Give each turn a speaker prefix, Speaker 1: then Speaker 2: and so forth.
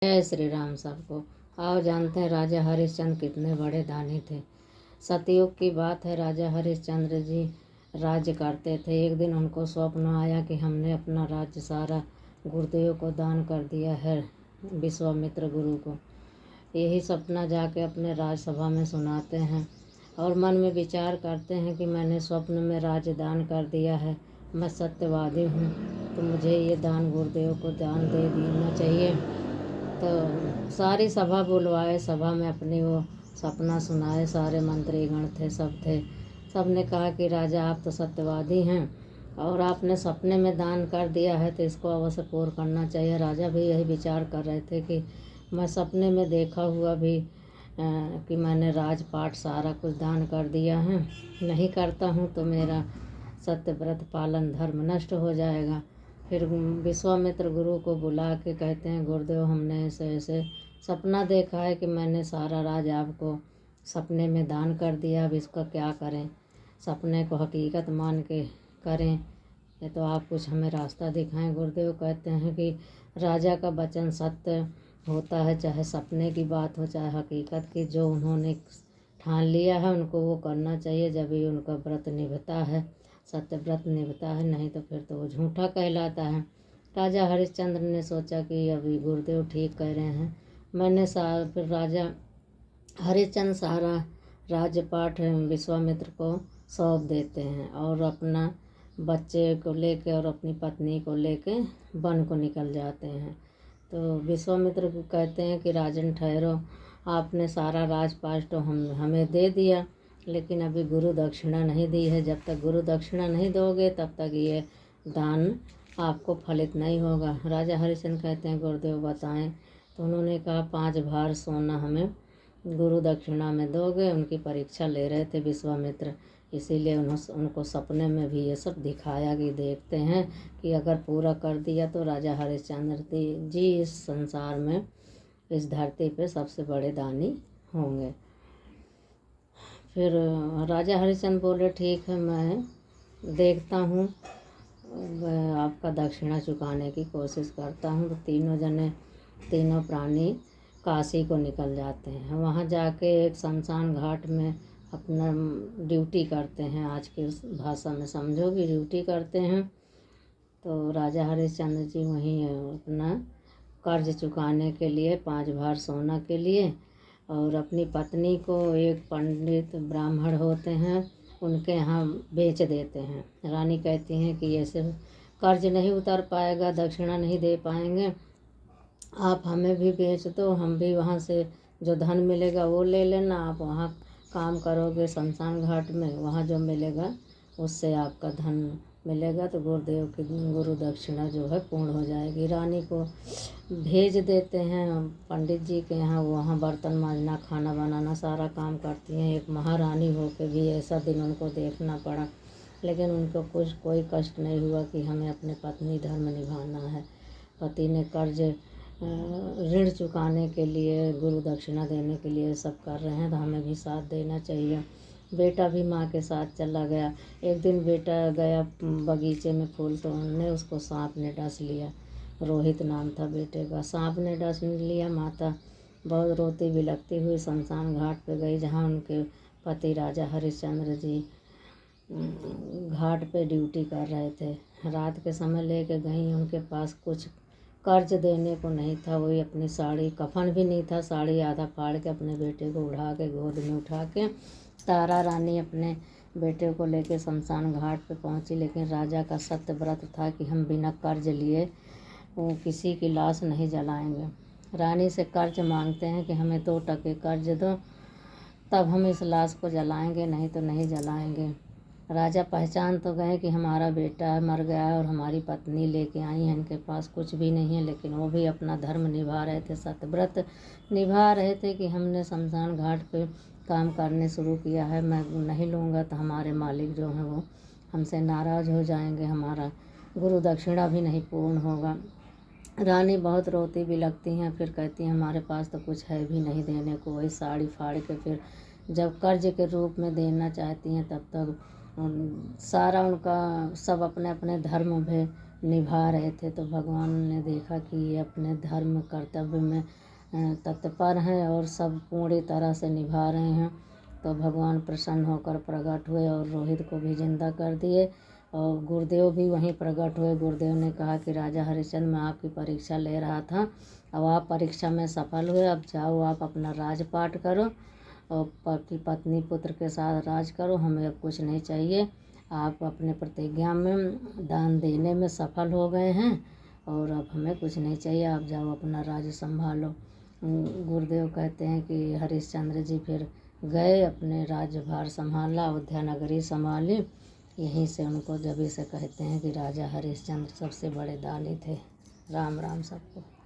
Speaker 1: जय श्री राम सबको। आओ जानते हैं राजा हरिश्चंद्र कितने बड़े दानी थे। सतयुग की बात है। राजा हरिश्चंद्र जी राज्य करते थे। एक दिन उनको स्वप्न आया कि हमने अपना राज्य सारा गुरुदेव को दान कर दिया है, विश्वामित्र गुरु को। यही सपना जाके अपने राजसभा में सुनाते हैं और मन में विचार करते हैं कि मैंने स्वप्न में राज्य दान कर दिया है, मैं सत्यवादी हूँ, तो मुझे ये दान गुरुदेव को दान दे देना चाहिए। तो सारी सभा बुलवाए, सभा में अपनी वो सपना सुनाए। सारे मंत्रीगण थे, सब थे। सब ने कहा कि राजा आप तो सत्यवादी हैं और आपने सपने में दान कर दिया है तो इसको अवश्य पूर्ण करना चाहिए। राजा भी यही विचार कर रहे थे कि मैं सपने में देखा हुआ भी कि मैंने राजपाट सारा कुछ दान कर दिया है, नहीं करता हूँ तो मेरा सत्यव्रत पालन धर्म नष्ट हो जाएगा। फिर विश्वामित्र गुरु को बुला के कहते हैं, गुरुदेव हमने ऐसे ऐसे सपना देखा है कि मैंने सारा राज आपको सपने में दान कर दिया, अब इसका क्या करें। सपने को हकीकत मान के करें ये तो आप कुछ हमें रास्ता दिखाएं। गुरुदेव कहते हैं कि राजा का वचन सत्य होता है, चाहे सपने की बात हो चाहे हकीकत की। जो उन्होंने ठान लिया है उनको वो करना चाहिए, जब ही उनका व्रत निभता है, सत्य व्रत निभता है, नहीं तो फिर तो वो झूठा कहलाता है। राजा हरिश्चंद्र ने सोचा कि अभी गुरुदेव ठीक कह रहे हैं। फिर राजा हरिश्चंद्र सारा राजपाट विश्वामित्र को सौंप देते हैं और अपना बच्चे को लेके और अपनी पत्नी को लेके वन को निकल जाते हैं। तो विश्वामित्र को कहते हैं कि राजन ठहरो, आपने सारा राजपाट तो हमें दे दिया, लेकिन अभी गुरु दक्षिणा नहीं दी है। जब तक गुरु दक्षिणा नहीं दोगे तब तक ये दान आपको फलित नहीं होगा। राजा हरिश्चंद्र कहते हैं गुरुदेव बताएं। तो उन्होंने कहा 5 भार सोना हमें गुरु दक्षिणा में दोगे। उनकी परीक्षा ले रहे थे विश्वामित्र, इसीलिए उनको सपने में भी ये सब दिखाया कि देखते हैं कि अगर पूरा कर दिया तो राजा हरिश्चंद्र जी इस संसार में, इस धरती पे सबसे बड़े दानी होंगे। फिर राजा हरिश्चंद्र बोले ठीक है, मैं देखता हूँ, आपका दक्षिणा चुकाने की कोशिश करता हूँ। तो तीनों प्राणी काशी को निकल जाते हैं। वहाँ जाके एक शमशान घाट में अपना ड्यूटी करते हैं। आज की भाषा में समझो कि ड्यूटी करते हैं। तो राजा हरिश्चंद्र जी वहीं अपना कर्ज चुकाने के लिए 5 भार सोना के लिए और अपनी पत्नी को एक पंडित ब्राह्मण होते हैं उनके यहाँ बेच देते हैं। रानी कहती हैं कि ऐसे कर्ज नहीं उतर पाएगा, दक्षिणा नहीं दे पाएंगे, आप हमें भी बेच दो, हम भी वहाँ से जो धन मिलेगा वो ले लेना। आप वहाँ काम करोगे शमशान घाट में, वहाँ जो मिलेगा उससे आपका धन मिलेगा, तो गुरुदेव की गुरु दक्षिणा जो है पूर्ण हो जाएगी। रानी को भेज देते हैं पंडित जी के यहाँ। वहाँ बर्तन मांजना, खाना बनाना सारा काम करती हैं। एक महारानी हो के भी ऐसा दिन उनको देखना पड़ा, लेकिन उनको कोई कष्ट नहीं हुआ कि हमें अपने पत्नी धर्म निभाना है। पति ने कर्ज ऋण चुकाने के लिए, गुरु दक्षिणा देने के लिए सब कर रहे हैं, तो हमें भी साथ देना चाहिए। बेटा भी माँ के साथ चला गया। एक दिन बेटा गया बगीचे में फूल तोड़ने, उसको सांप ने डस लिया। रोहित नाम था बेटे का। सांप ने डस लिया। माता बहुत रोती बिलखती हुई शमशान घाट पे गई, जहाँ उनके पति राजा हरिश्चंद्र जी घाट पे ड्यूटी कर रहे थे। रात के समय लेके गई, उनके पास कुछ कर्ज देने को नहीं था। वही अपनी साड़ी, कफन भी नहीं था, साड़ी आधा फाड़ के अपने बेटे को उठा के गोद में उठा के तारा रानी अपने बेटे को लेके शमशान घाट पे पहुंची। लेकिन राजा का सत्य व्रत था कि हम बिना कर्ज लिए किसी की लाश नहीं जलाएंगे। रानी से कर्ज मांगते हैं कि हमें 2 टके कर्ज दो, तब हम इस लाश को जलाएंगे, नहीं तो नहीं जलाएंगे। राजा पहचान तो गए कि हमारा बेटा मर गया है और हमारी पत्नी लेके आई है, इनके पास कुछ भी नहीं है, लेकिन वो भी अपना धर्म निभा रहे थे, सत्यव्रत निभा रहे थे कि हमने शमशान घाट पे काम करने शुरू किया है, मैं नहीं लूँगा तो हमारे मालिक जो हैं वो हमसे नाराज़ हो जाएंगे, हमारा गुरु दक्षिणा भी नहीं पूर्ण होगा। रानी बहुत रोती बिलखती हैं, फिर कहती हैं हमारे पास तो कुछ है भी नहीं देने को। वही साड़ी फाड़ के फिर जब कर्ज के रूप में देना चाहती हैं, तब तक सारा उनका सब अपने अपने धर्म में निभा रहे थे। तो भगवान ने देखा कि ये अपने धर्म कर्तव्य में तत्पर हैं और सब पूरी तरह से निभा रहे हैं। तो भगवान प्रसन्न होकर प्रकट हुए और रोहित को भी जिंदा कर दिए। और गुरुदेव भी वहीं प्रकट हुए। गुरुदेव ने कहा कि राजा हरिश्चंद्र, मैं आपकी परीक्षा ले रहा था, अब आप परीक्षा में सफल हुए, अब जाओ आप अपना राजपाट करो और पति पत्नी पुत्र के साथ राज करो, हमें अब कुछ नहीं चाहिए। आप अपने प्रतिज्ञा में दान देने में सफल हो गए हैं और अब हमें कुछ नहीं चाहिए, आप जाओ अपना राज्य संभालो। गुरुदेव कहते हैं कि हरिश्चंद्र जी फिर गए, अपने राज्यभार संभाला, अयोध्या नगरी संभाली। यहीं से उनको जब से कहते हैं कि राजा हरिश्चंद्र सबसे बड़े दानी थे। राम राम सबको।